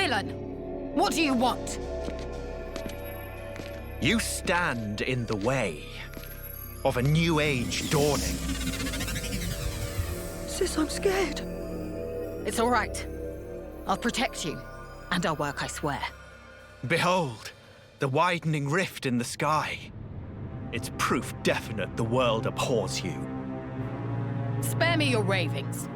villain! What do you want? You stand in the way of a new age dawning. Sis, I'm scared. It's all right. I'll protect you. And our work, I swear. Behold, the widening rift in the sky. It's proof definite the world abhors you. Spare me your ravings.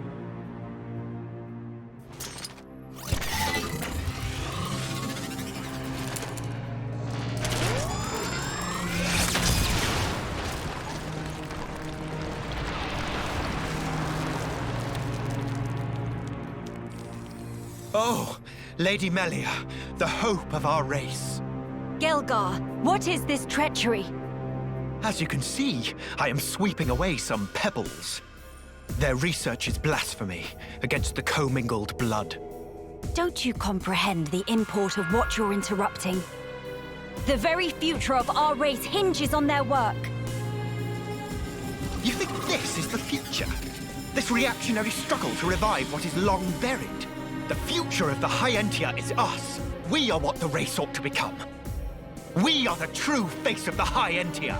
Oh, Lady Melia, the hope of our race. Gelgar, what is this treachery? As you can see, I am sweeping away some pebbles. Their research is blasphemy against the commingled blood. Don't you comprehend the import of what you're interrupting? The very future of our race hinges on their work. You think this is the future? This reactionary struggle to revive what is long buried? The future of the High-Entia is us. We are what the race ought to become. We are the true face of the High-Entia.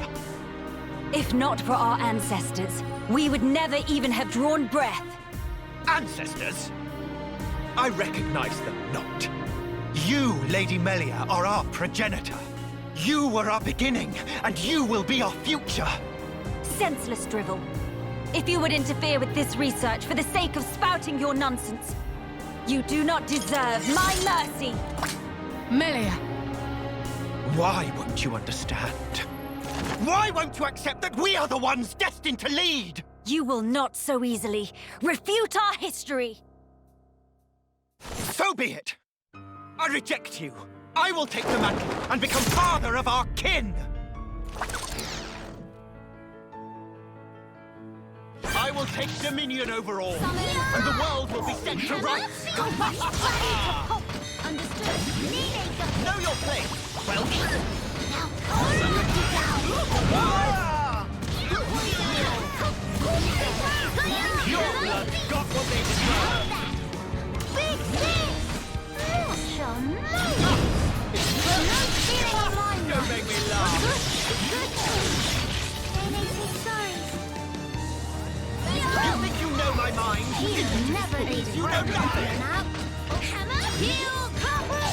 If not for our ancestors, we would never even have drawn breath. Ancestors? I recognize them not. You, Lady Melia, are our progenitor. You were our beginning, and you will be our future. Senseless drivel. If you would interfere with this research for the sake of spouting your nonsense, you do not deserve my mercy! Melia! Why won't you understand? Why won't you accept that we are the ones destined to lead? You will not so easily refute our history! So be it! I reject you! I will take the mantle and become father of our kin! I will take dominion over all, and the world will be set to rights! Understood. Know your place, Welch! Your blood got what they deserve! Big thing! What's your name? No feeling of mine. Don't make me laugh! Good. They say sorry. You think you know my mind? He'll never leave You know nothing! Hammer, heal, copper!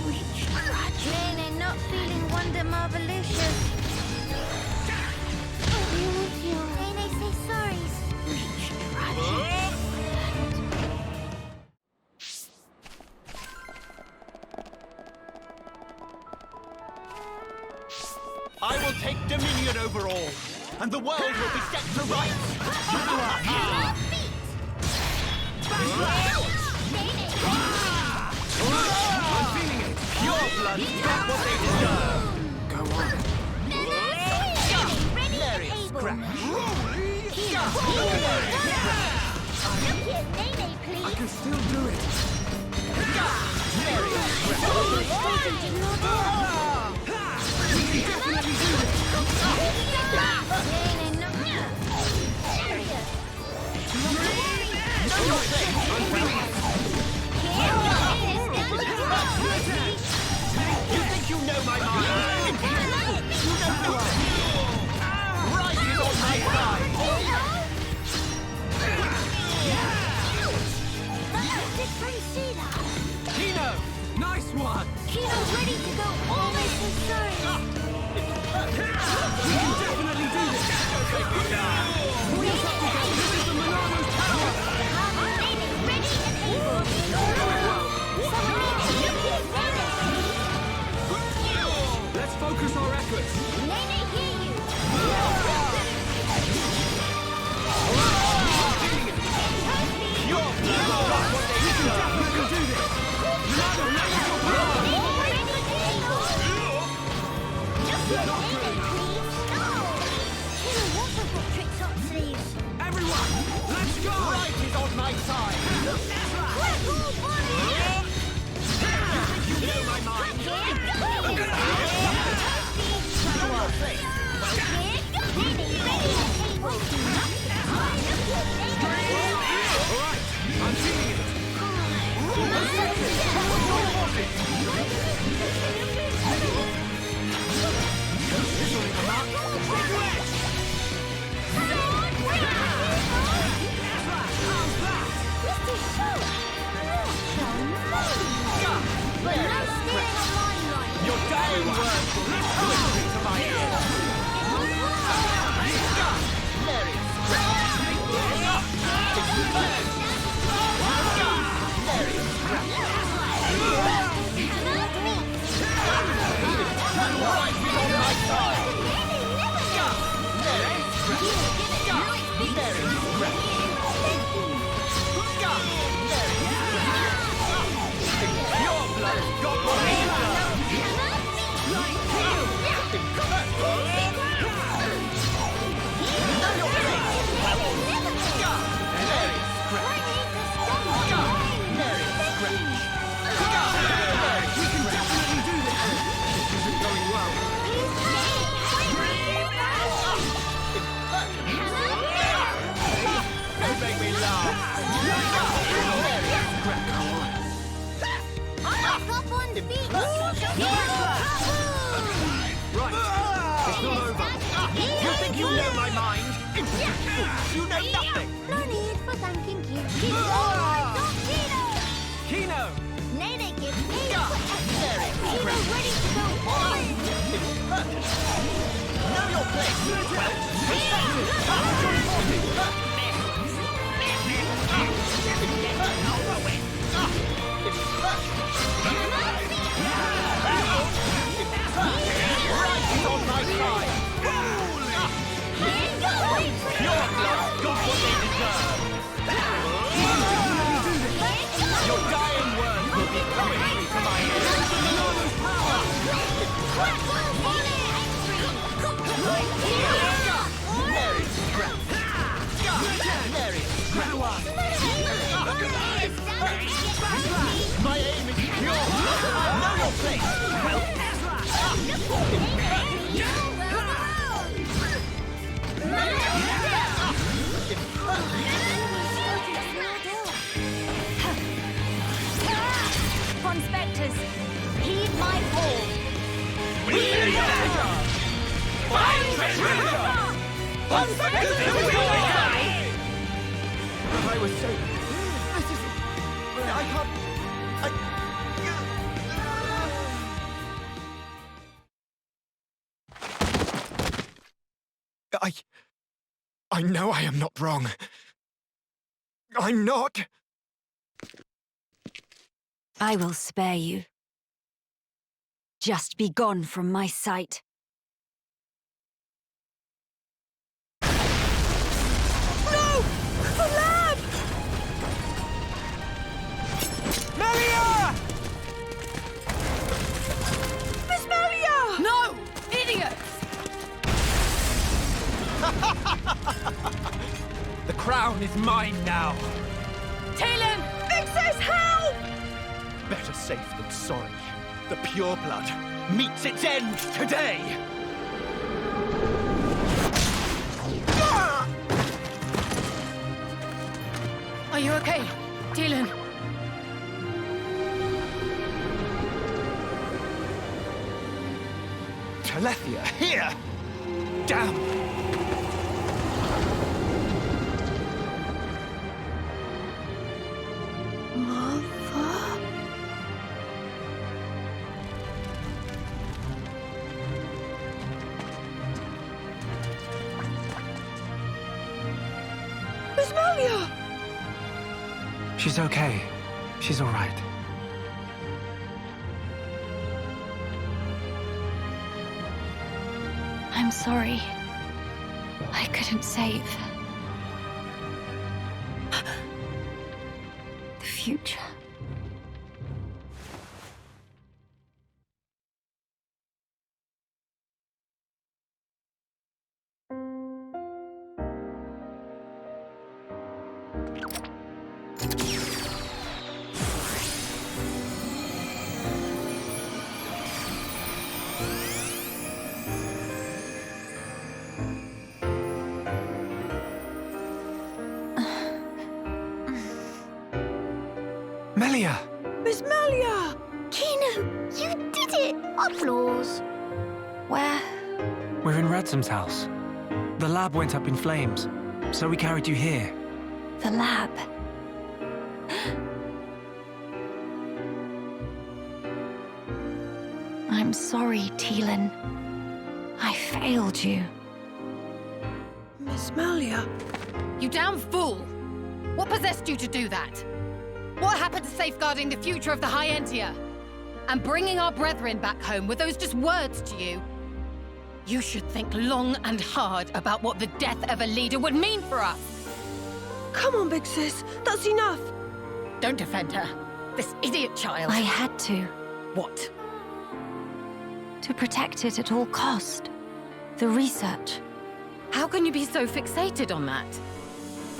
Which trudge? Nene not feeling wonder marvelicious. Nene say sorry. Which trudge? I will take dominion over all, and the world will be set to rights! I'm feeling it! Your blood got what they deserve! Go on. Hilarious scratch! I can still do it. Hilarious scratch! You think you know my mind? You don't know it! Right is on my side! Kino! Nice one! Kino's ready to go all the way to sorry. We can definitely do this! We just have to go. This is the Monarcho's power! Nene's ready and able. Let's focus our efforts! Nene, hear you. Your blood got what they deserve! We can do this! Ronaldo, let us go! Just let Nene, please. No. Kino also got tricks up sleeves. Everyone, let's go! Right is on my side! Quick, all body. You know my mind! Know your place! Alright, I'm feeling it! dying words will be poetry to my ears. Mary, You think you know my mind? You know nothing! No need for thanking you. Kino! Not Kino! Kino! Nene gives Kino Kino ready to go on! Know your place! Right on my side! Your blood got what they deserve! Your dying words will be poetry to my ears! Mary scrap! Mary scrap! My aim is pure! Know your place! Von Spectres, heed my call. I was so... I can't... I know I am not wrong. I'm not. I will spare you. Just be gone from my sight. No! The lab! Melia! Miss Melia! No! Idiots! The crown is mine now. Talon! Vix's help! Better safe than sorry. The pure blood meets its end today. Are you okay, Talon? Telethia, here! Damn! Miss Melia! She's okay. She's all right. I'm sorry. I couldn't save the future. Melia! Miss Melia! Kino, you did it! Applause. Where? We're in Ransom's house. The lab went up in flames, so we carried you here. The lab. I'm sorry, Teelan. I failed you. Miss Melia. You damn fool! What possessed you to do that? What happened to safeguarding the future of the High Entia? And bringing our brethren back home, were those just words to you? You should think long and hard about what the death of a leader would mean for us! Come on, big sis. That's enough. Don't defend her. This idiot child. I had to. What? To protect it at all cost. The research. How can you be so fixated on that?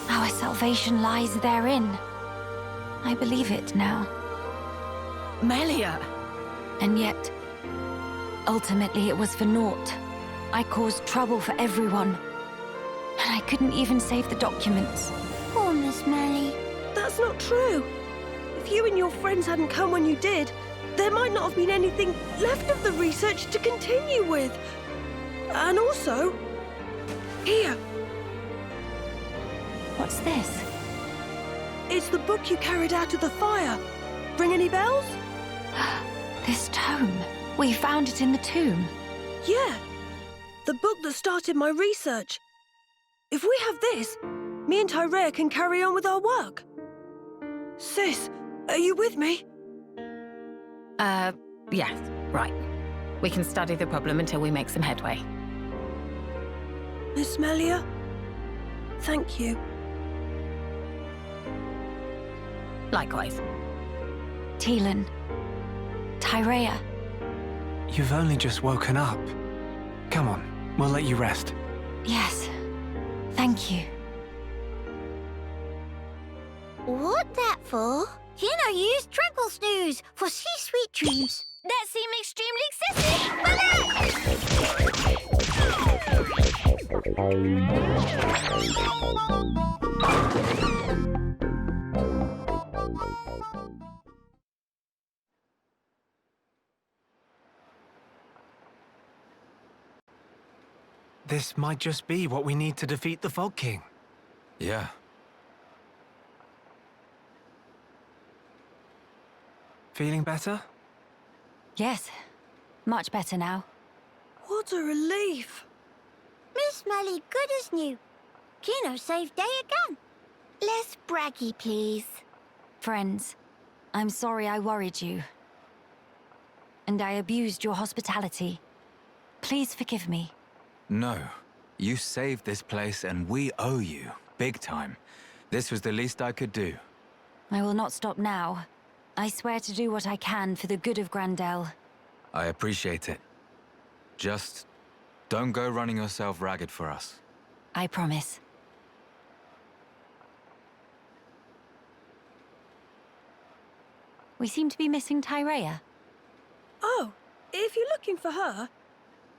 Our salvation lies therein. I believe it now. Melia! And yet, ultimately it was for naught. I caused trouble for everyone. And I couldn't even save the documents. Poor Miss Melia. That's not true. If you and your friends hadn't come when you did, there might not have been anything left of the research to continue with. And also, here, What's this? it's the book you carried out of the fire. Ring any bells? This tome. We found it in the tomb. Yeah, the book that started my research. If we have this, me and Tyrea can carry on with our work. Sis, are you with me? Yes, right. We can study the problem until we make some headway. Miss Melia? Thank you. Likewise. Teelan. Tyrea. You've only just woken up. Come on, we'll let you rest. Yes. Thank you. What that for? Kino used tranquil snooze for sweet dreams. That seemed extremely excessive, but This might just be what we need to defeat the Fog King. Yeah. Feeling better? Yes. Much better now. What a relief. Miss Melia good as new. Kino saved day again. Less braggy, please. Friends, I'm sorry I worried you. And I abused your hospitality. Please forgive me. No. You saved this place and we owe you. Big time. This was the least I could do. I will not stop now. I swear to do what I can for the good of Grandel. I appreciate it. Just don't go running yourself ragged for us. I promise. We seem to be missing Tyrea. Oh, if you're looking for her,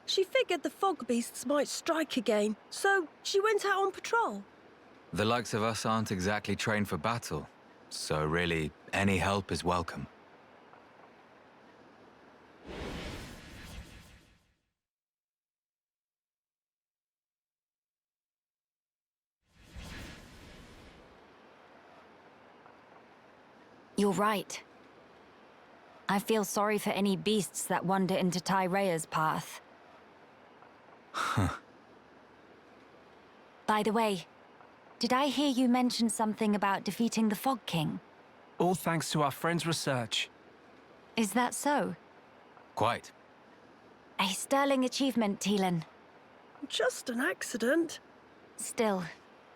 she figured the fog beasts might strike again, so she went out on patrol. The likes of us aren't exactly trained for battle, so really, any help is welcome. You're right. I feel sorry for any beasts that wander into Tyrea's path. By the way, did I hear you mention something about defeating the Fog King? All thanks to our friend's research. Is that so? Quite. A sterling achievement, Teelan. Just an accident. Still,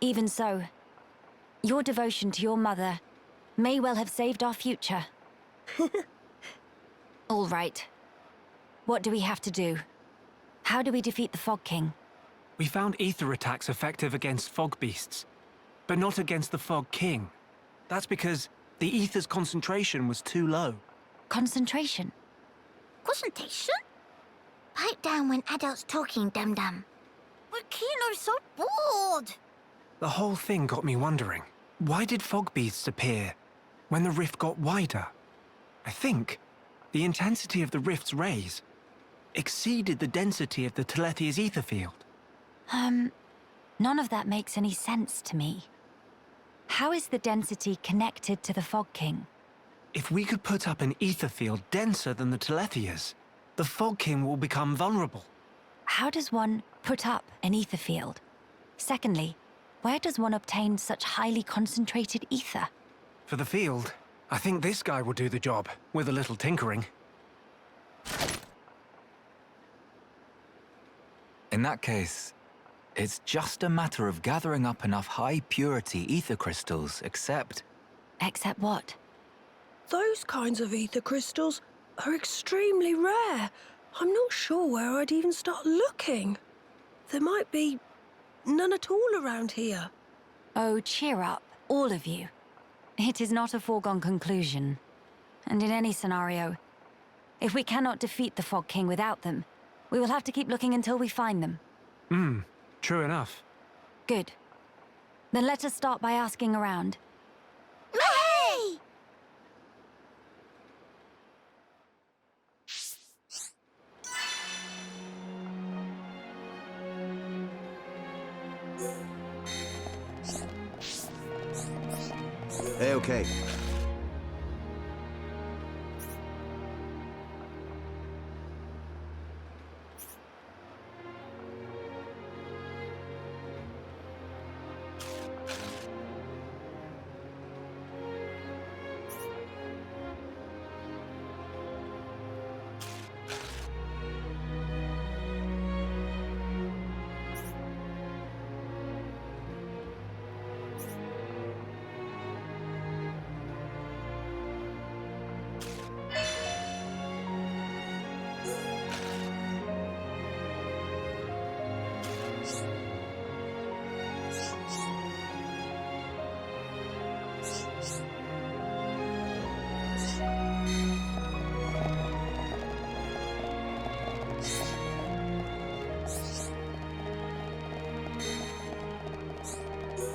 even so, your devotion to your mother may well have saved our future. All right. What do we have to do? How do we defeat the Fog King? We found ether attacks effective against fog beasts, but not against the Fog King. That's because the ether's concentration was too low. Concentration? Concentration? Pipe down when adults talking, dum-dum. But Kino's so bored. The whole thing got me wondering, why did fog beasts appear when the rift got wider? I think the intensity of the rift's rays exceeded the density of the Telethia's ether field. None of that makes any sense to me. How is the density connected to the Fog King? If we could put up an ether field denser than the Telethia's, the Fog King will become vulnerable. How does one put up an ether field? Secondly, where does one obtain such highly concentrated ether? For the field, I think this guy will do the job, with a little tinkering. In that case, it's just a matter of gathering up enough high-purity ether crystals, except... Except what? Those kinds of ether crystals are extremely rare. I'm not sure where I'd even start looking. There might be none at all around here. Oh, cheer up, all of you. It is not a foregone conclusion. And in any scenario, if we cannot defeat the Fog King without them, we will have to keep looking until we find them. True enough. Good. Then let us start by asking around. Hey! Hey, okay.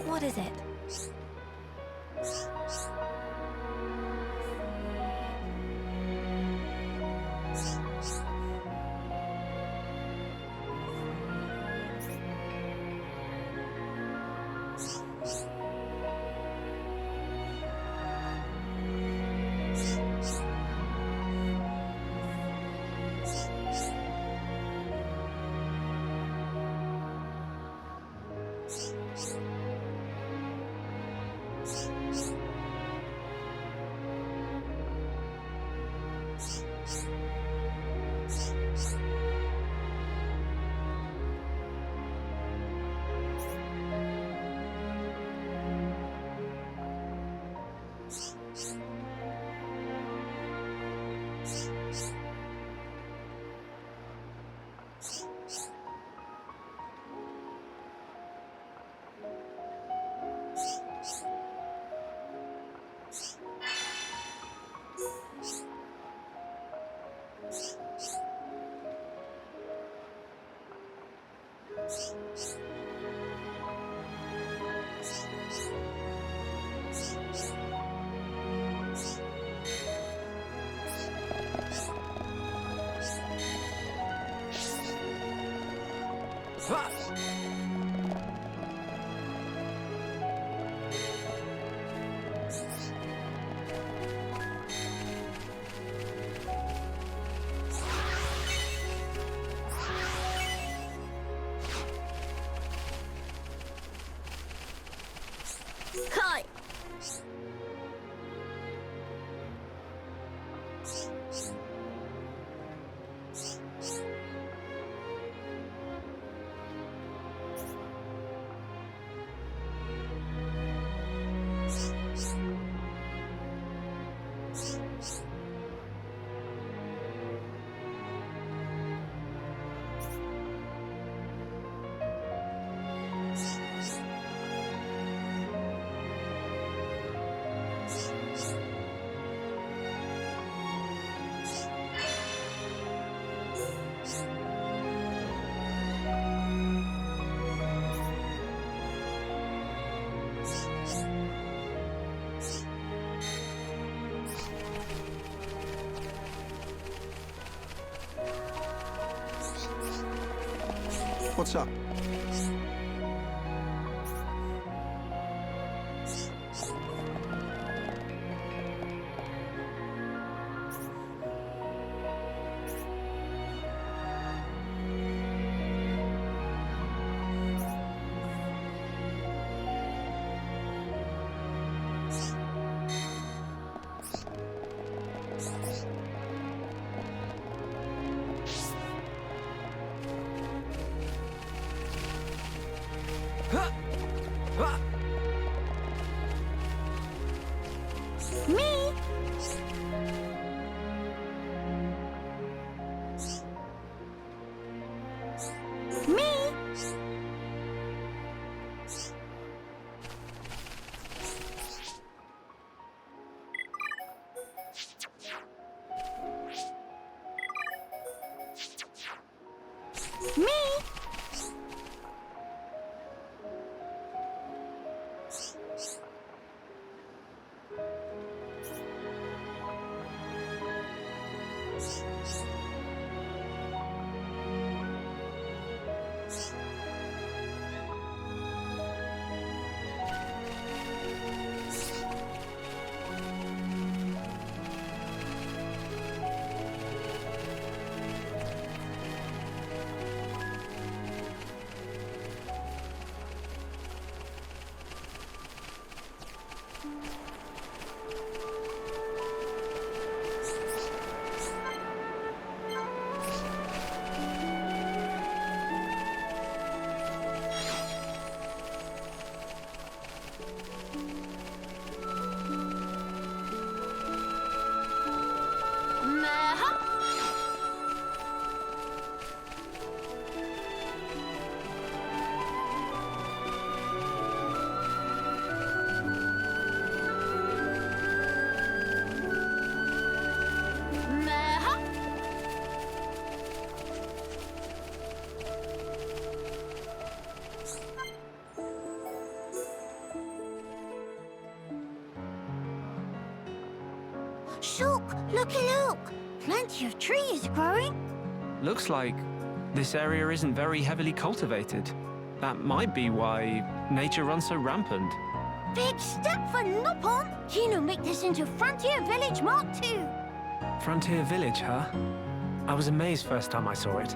What is it? Hi. What's up? Me? Me? Me? Shulk, looky look! Plenty of trees growing. Looks like this area isn't very heavily cultivated. That might be why nature runs so rampant. Big step for Nopon! Kino make this into Frontier Village Mark II. Frontier Village, huh? I was amazed first time I saw it.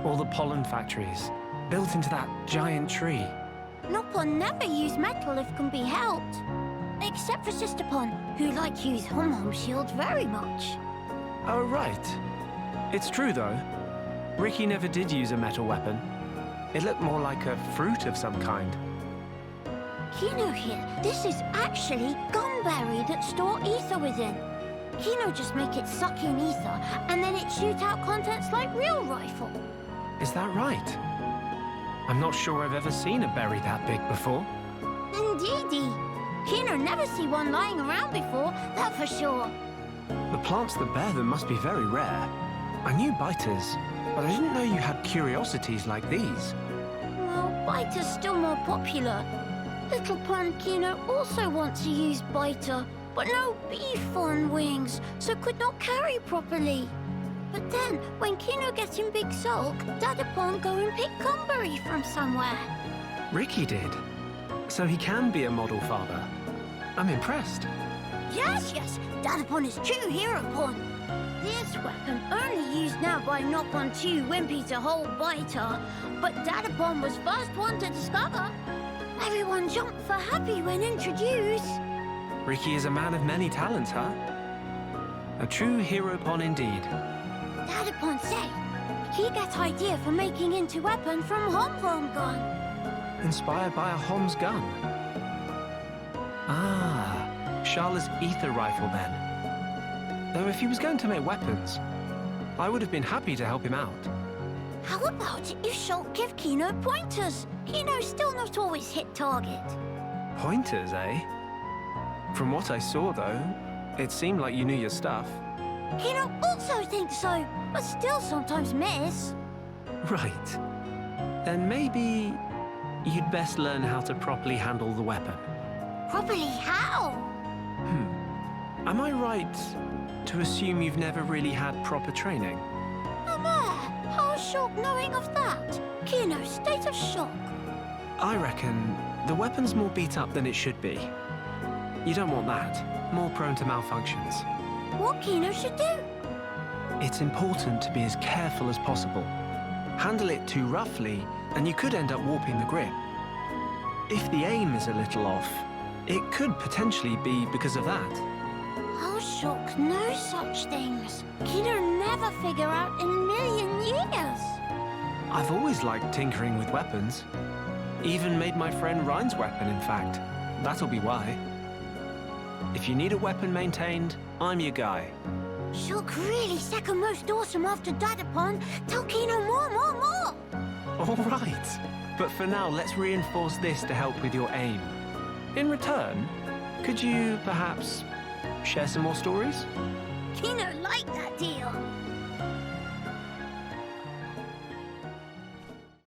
All the pollen factories, built into that giant tree. Nopon never use metal if can be helped. Except for Sisterpon, who like use hom-hom shields very much. Oh, right. It's true, though. Ricky never did use a metal weapon. It looked more like a fruit of some kind. Kino here, this is actually gumberry that store ether within. Kino just make it suck in ether, and then it shoot out contents like real rifle. Is that right? I'm not sure I've ever seen a berry that big before. Indeedy. Kino never see one lying around before, that for sure. The plants that bear them must be very rare. I knew biters, but I didn't know you had curiosities like these. Well, biter's still more popular. Little Pun Kino also wants to use biter, but no beef on wings, so could not carry properly. But then, when Kino gets in big sulk, Dadapon go and pick gumberry from somewhere. Ricky did. So he can be a model father. I'm impressed. Yes, Dadapon is true hero pon. This weapon only used now by Nopon 2 Wimpy to hold biter, but Dadapon was first one to discover. Everyone jumped for happy when introduced. Ricky is a man of many talents, huh? A true hero pon indeed. Dadapon say he gets idea for making into weapon from hom-hom gun. Inspired by a Hom's gun. Ah, Charlotte's ether rifle then. Though if he was going to make weapons, I would have been happy to help him out. How about if Shulk give Kino pointers? Kino still not always hit target. Pointers, eh? From what I saw, though, it seemed like you knew your stuff. Kino also thinks so, but still sometimes miss. Right. Then maybe you'd best learn how to properly handle the weapon. Properly how? Am I right to assume you've never really had proper training? How's Shulk knowing of that? Kino's state of shock. I reckon the weapon's more beat up than it should be. You don't want that. More prone to malfunctions. What Kino should do? It's important to be as careful as possible. Handle it too roughly, and you could end up warping the grip. If the aim is a little off, it could potentially be because of that. How Shulk knows such things? Kino never figure out in a million years. I've always liked tinkering with weapons. Even made my friend Ryan's weapon, in fact. That'll be why. If you need a weapon maintained, I'm your guy. Shulk really second most awesome after Dadapon. Tell Kino more! All right. But for now, let's reinforce this to help with your aim. In return, could you perhaps share some more stories? Kino liked that deal.